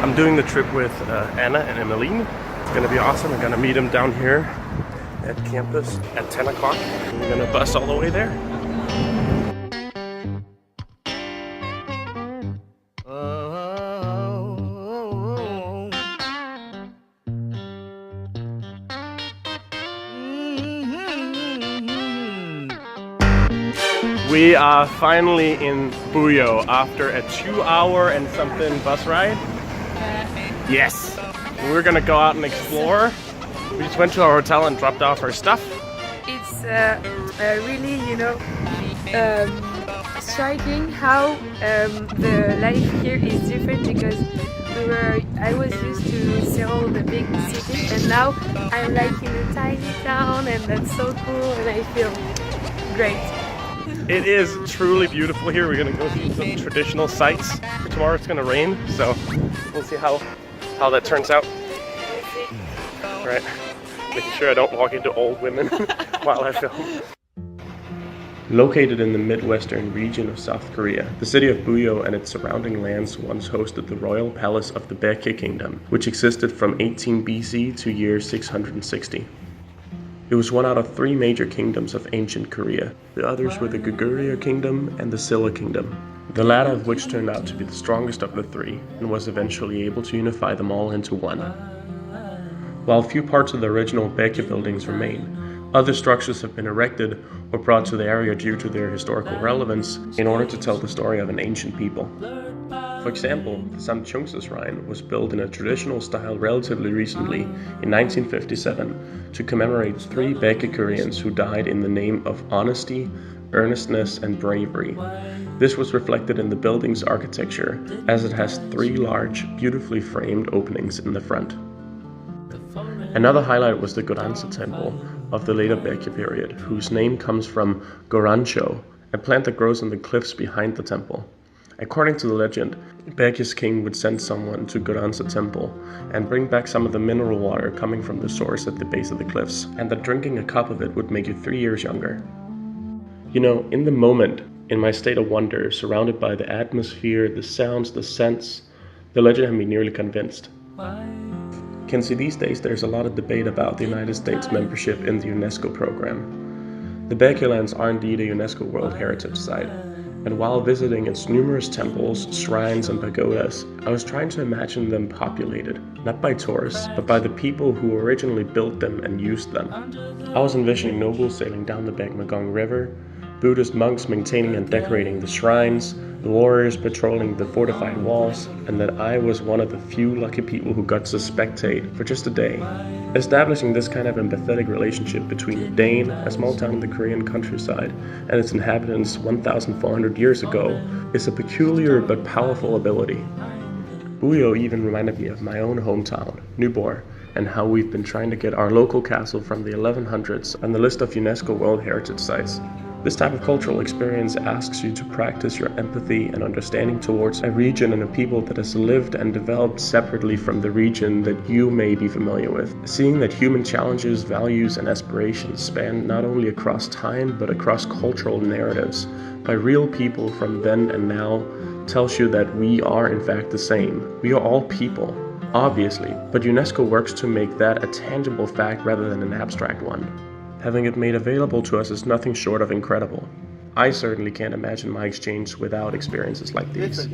I'm doing the trip with Anna and Emmeline. It's gonna be awesome. I'm gonna meet them down here at campus at 10 o'clock. We're gonna bus all the way there. We are finally in Buyeo after a 2-hour and something bus ride. Yes! We're gonna go out and explore. We just went to our hotel and dropped off our stuff. It's really, striking how the life here is different, because I was used to Seoul, the big city, and now I'm like in a tiny town, and that's so cool, and I feel great. It is truly beautiful here. We're gonna go see some traditional sites. For tomorrow it's gonna rain, so we'll see how that turns out. Right, making sure I don't walk into old women while I film. Located in the midwestern region of South Korea, the city of Buyeo and its surrounding lands once hosted the royal palace of the Baekje Kingdom, which existed from 18 BC to year 660. It was one out of 3 major kingdoms of ancient Korea. The others were the Goguryeo Kingdom and the Silla Kingdom, the latter of which turned out to be the strongest of the 3 and was eventually able to unify them all into one. While few parts of the original Baekje buildings remain, other structures have been erected or brought to the area due to their historical relevance in order to tell the story of an ancient people. For example, the Samcheongsa Shrine was built in a traditional style relatively recently in 1957 to commemorate 3 Baekje Koreans who died in the name of honesty, earnestness, and bravery. This was reflected in the building's architecture, as it has 3 large, beautifully framed openings in the front. Another highlight was the Goransa Temple of the later Baekje period, whose name comes from gorancho, a plant that grows in the cliffs behind the temple. According to the legend, Baekje's king would send someone to Goransa Temple and bring back some of the mineral water coming from the source at the base of the cliffs, and that drinking a cup of it would make you 3 years younger. You know, in the moment, in my state of wonder, surrounded by the atmosphere, the sounds, the scents, the legend had me nearly convinced. Can see these days there's a lot of debate about the United States membership in the UNESCO program. The Baekje lands are indeed a UNESCO World Heritage Site, and while visiting its numerous temples, shrines, and pagodas, I was trying to imagine them populated, not by tourists, but by the people who originally built them and used them. I was envisioning nobles sailing down the Baekmagong River, Buddhist monks maintaining and decorating the shrines, the warriors patrolling the fortified walls, and that I was one of the few lucky people who got to spectate for just a day. Establishing this kind of empathetic relationship between Dane, a small town in the Korean countryside, and its inhabitants 1,400 years ago is a peculiar but powerful ability. Buyeo even reminded me of my own hometown, Nyborg, and how we've been trying to get our local castle from the 1100s on the list of UNESCO World Heritage Sites. This type of cultural experience asks you to practice your empathy and understanding towards a region and a people that has lived and developed separately from the region that you may be familiar with. Seeing that human challenges, values, and aspirations span not only across time but across cultural narratives by real people from then and now tells you that we are in fact the same. We are all people, obviously, but UNESCO works to make that a tangible fact rather than an abstract one. Having it made available to us is nothing short of incredible. I certainly can't imagine my exchange without experiences like these.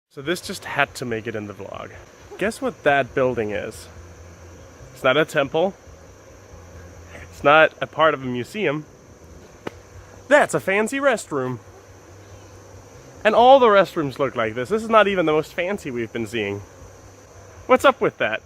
So this just had to make it in the vlog. Guess what that building is? It's not a temple. It's not a part of a museum. That's a fancy restroom. And all the restrooms look like this. This is not even the most fancy we've been seeing. What's up with that?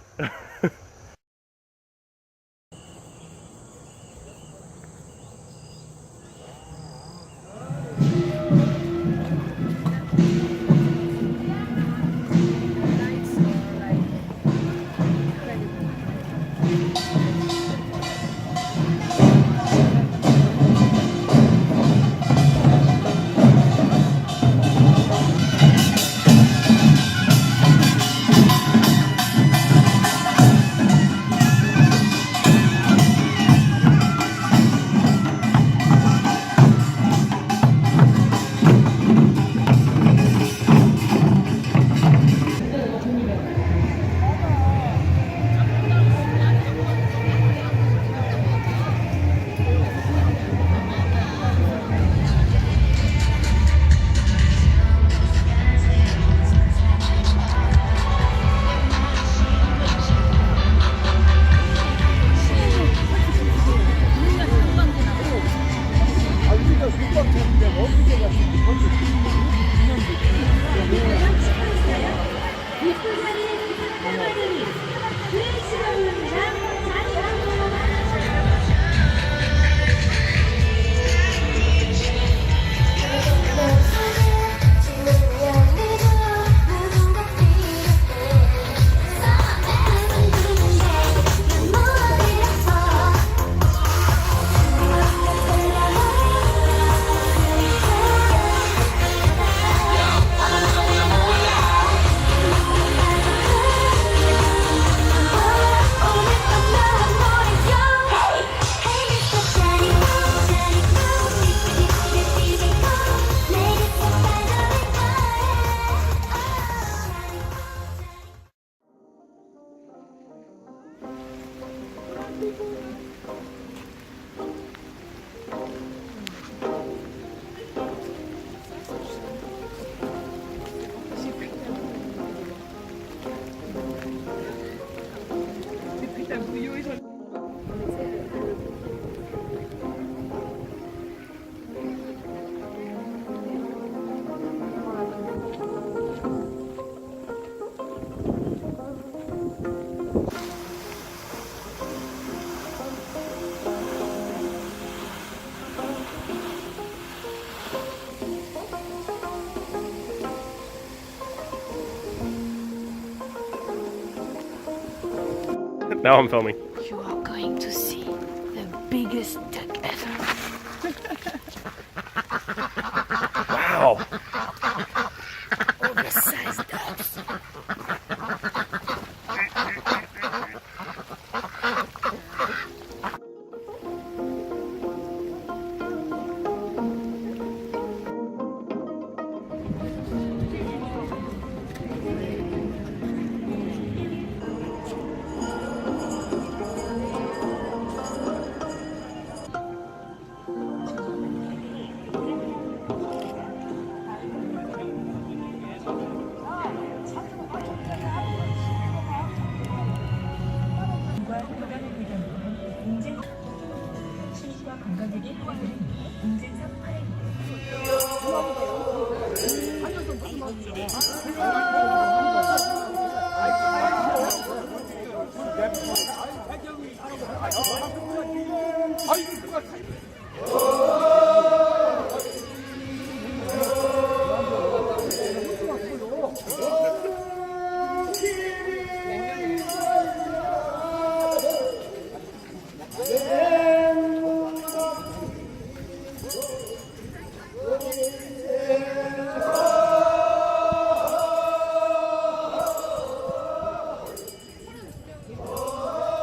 Now I'm filming. You are going to see the biggest duck ever. Wow. Oversized ducks.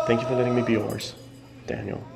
Thank you for letting me be yours, Daniel.